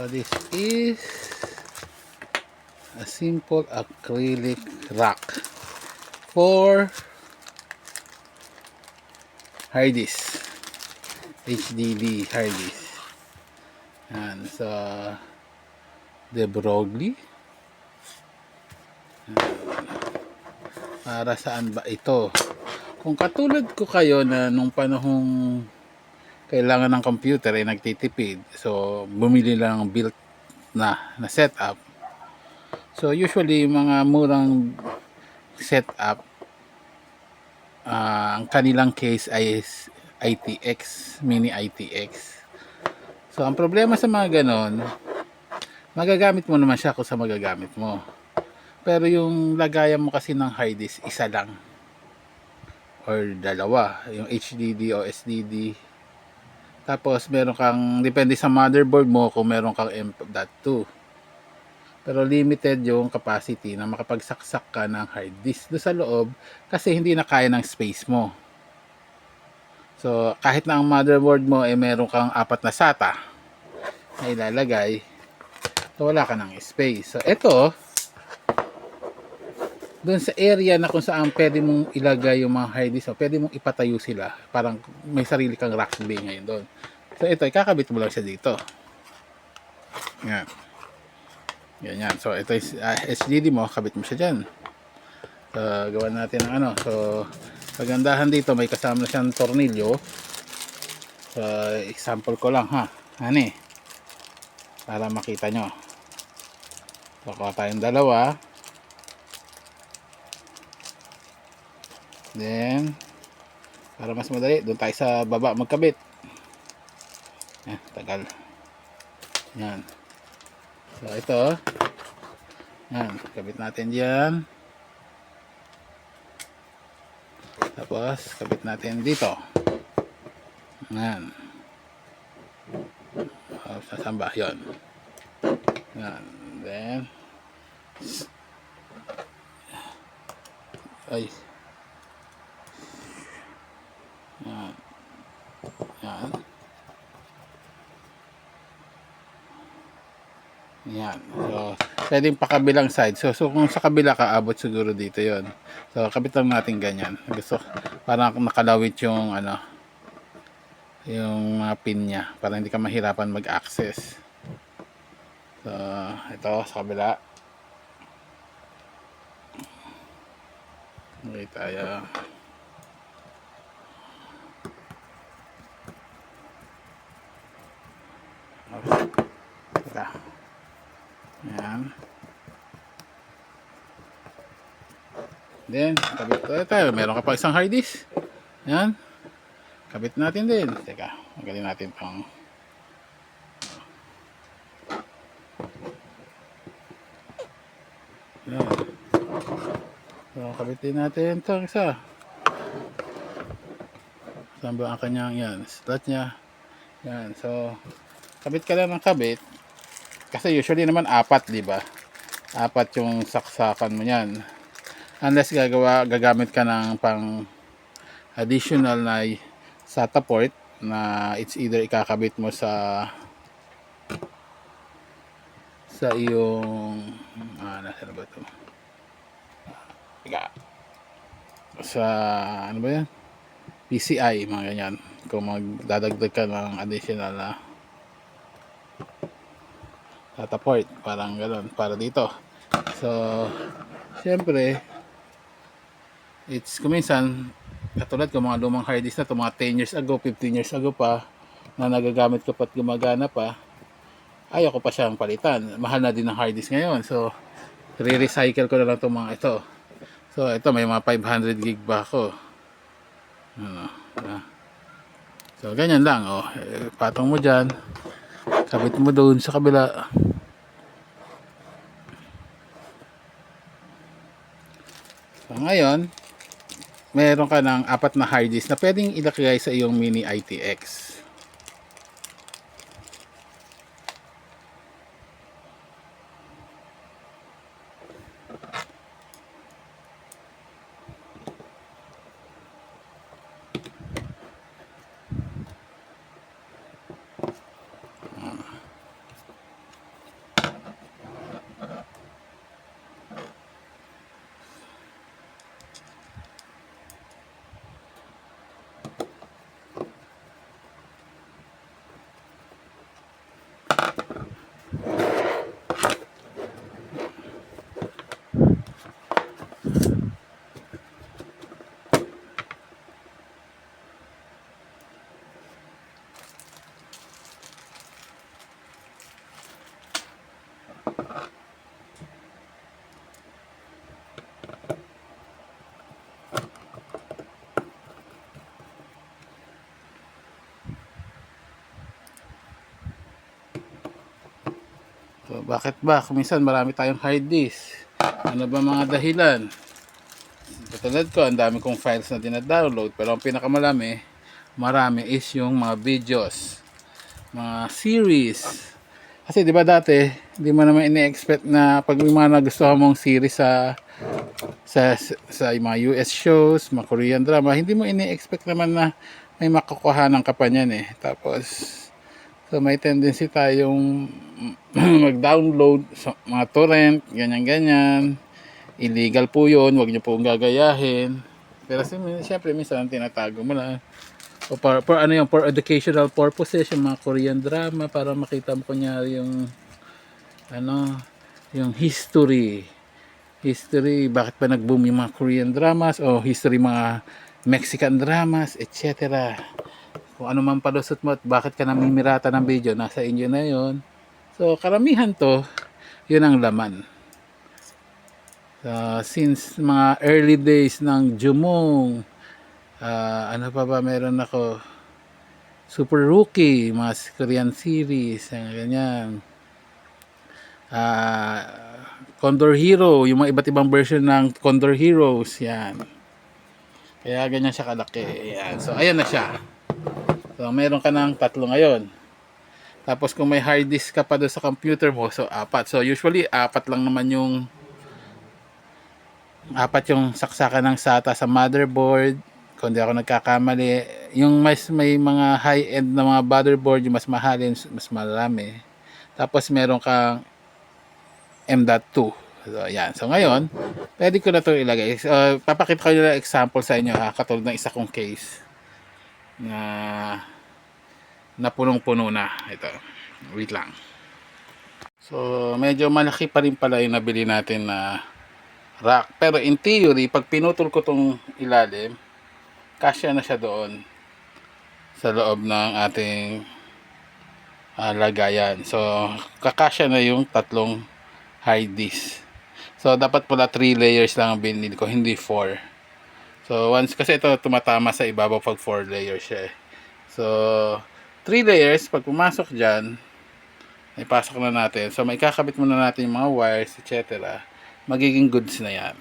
This is a simple acrylic rack for hard disk, HDD hard disk. Yan, sa De Broglie. Para saan ba ito? Kung katulad ko kayo na nung panahong kailangan ng computer ay nagtitipid, so bumili lang ng built na setup. So usually mga murang setup, ang kanilang case ay ITX, mini ITX. So ang problema sa mga ganon, magagamit mo naman siya kung sa magagamit mo. Pero yung lagayan mo kasi ng hard disk, isa lang or dalawa, yung HDD o SDD. Tapos meron kang, depende sa motherboard mo kung meron kang M.2. Pero limited yung capacity na makapagsaksak ka ng hard disk doon sa loob kasi hindi na kaya ng space mo. So kahit na ang motherboard mo ay meron kang 4 na SATA na ilalagay, so wala ka ng space. So ito, doon sa area na kung saan pwede mong ilagay yung mga hard disk, pwede mong ipatayo sila. Parang may sarili kang rack bay ngayon doon. So ito, ikakabit mo lang siya dito. Yan. Yan. So ito is HDD mo, kabit mo siya dyan. So gawan natin ng ano. So pagandahan dito, may kasama na siyang tornilyo. So example ko lang ha. Hani. Para makita nyo. So kuha tayong dalawa. Then, para mas madali, doon tayo sa baba magkabit. Tagal. Yan. So, ito. Yan. Kabit natin dyan. Tapos, kabit natin dito. Yan. Sasamba. Yan. Yan. Then, ay. Yan. Yan. Yan. So, pwedeng pakabilang side. So kung sa kabila ka, abot siguro dito yon. So, kabit lang natin ganyan. Gusto, parang nakalawit yung ano, yung mga pin niya. Para hindi ka mahirapan mag-access. So, ito sa kabila. Okay tayo. Yan. Then, kabit tayo. Meron ka pa isang hard disk. Yan. Kabit natin din. Teka, magaling natin pang yan. So, kabit din natin ito isa. Saan ba ang kanyang yan? Slot niya. Yan. So, kabit ka lang ng kabit. Kasi usually naman 4, di ba? 4 yung saksakan mo yan. Unless gagamit ka ng pang additional na SATA port na it's either ikakabit mo sa iyong nasaan ba ito? Sa ano ba yan? PCI, mga ganyan. Kung magdadagdag ka ng additional na SATA port, parang gano'n, para dito. So, syempre, it's kuminsan, katulad ko mga lumang hard disk na ito, mga 10 years ago, 15 years ago pa, na nagagamit ko pa at gumagana pa, ayaw ko pa siyang palitan. Mahal na din ang hard disk ngayon. So, re-recycle ko na lang itong mga ito. So, ito may mga 500 gig ba ako. So, ganyan lang. Patong mo dyan. Kabit mo doon sa kabila. So, ngayon, meron ka ng 4 na hard disk na pwedeng ilagay sa iyong mini ITX. So, bakit ba? Minsan marami tayong hard disk. Ano ba mga dahilan? Katulad ko, ang dami kong files na dinadownload. Pero ang marami is yung mga videos, mga series. Kasi di ba dati, hindi mo naman ini-expect na pag may mga nagustuhan mong series sa mga US shows, mga Korean drama, hindi mo ini-expect naman na may makukuhanan ka pa niyan eh. Tapos, so may tendency tayong mag-download sa mga torrent, ganyan-ganyan. Illegal po yun, wag niyo pong gagayahin. Pero siyempre, minsan tinatago mo lang. O for ano yung for educational purposes, yung mga Korean drama, para makita mo kunyari yung ano, yung history, bakit ba nag-boom yung mga Korean dramas, o history mga Mexican dramas, etc. Kung ano man palusot mo at bakit ka namimirata ng video, nasa inyo na yon. So karamihan to, yun ang laman. Since mga early days ng Jumong, ano pa ba meron ako, Super Rookie, mga Korean series, ganyan. Condor Hero, yung mga iba't ibang version ng Condor Heroes, yan. Kaya ganyan siya kalaki. Yan. So ayan na siya. So meron ka ng 3 ngayon. Tapos kung may hard disk ka pa doon sa computer mo, so 4. So usually 4 lang naman yung saksakan ng SATA sa motherboard. Kung di ako nagkakamali, yung may mga high-end na mga motherboard, yung mas mahalin, mas marami. Tapos meron kang M.2. So, ayan. So, ngayon, pwede ko na ito ilagay. Papakita ko yung example sa inyo, ha? Katulad ng isa kong case na punong-puno na. Ito. Wait lang. So, medyo malaki pa rin pala yung nabili natin na rack. Pero in theory, pag pinutol ko tong ilalim, kasya na siya doon sa loob ng ating lagayan. So, kakasya na yung 3 hard disk. So, dapat pala 3 layers lang ang binili ko, hindi 4. So, once, kasi ito tumatama sa ibabaw pag 4 layers siya. So, 3 layers, pag pumasok dyan, ipasok na natin. So, may kakabit muna natin yung mga wires, etc. Magiging goods na yan.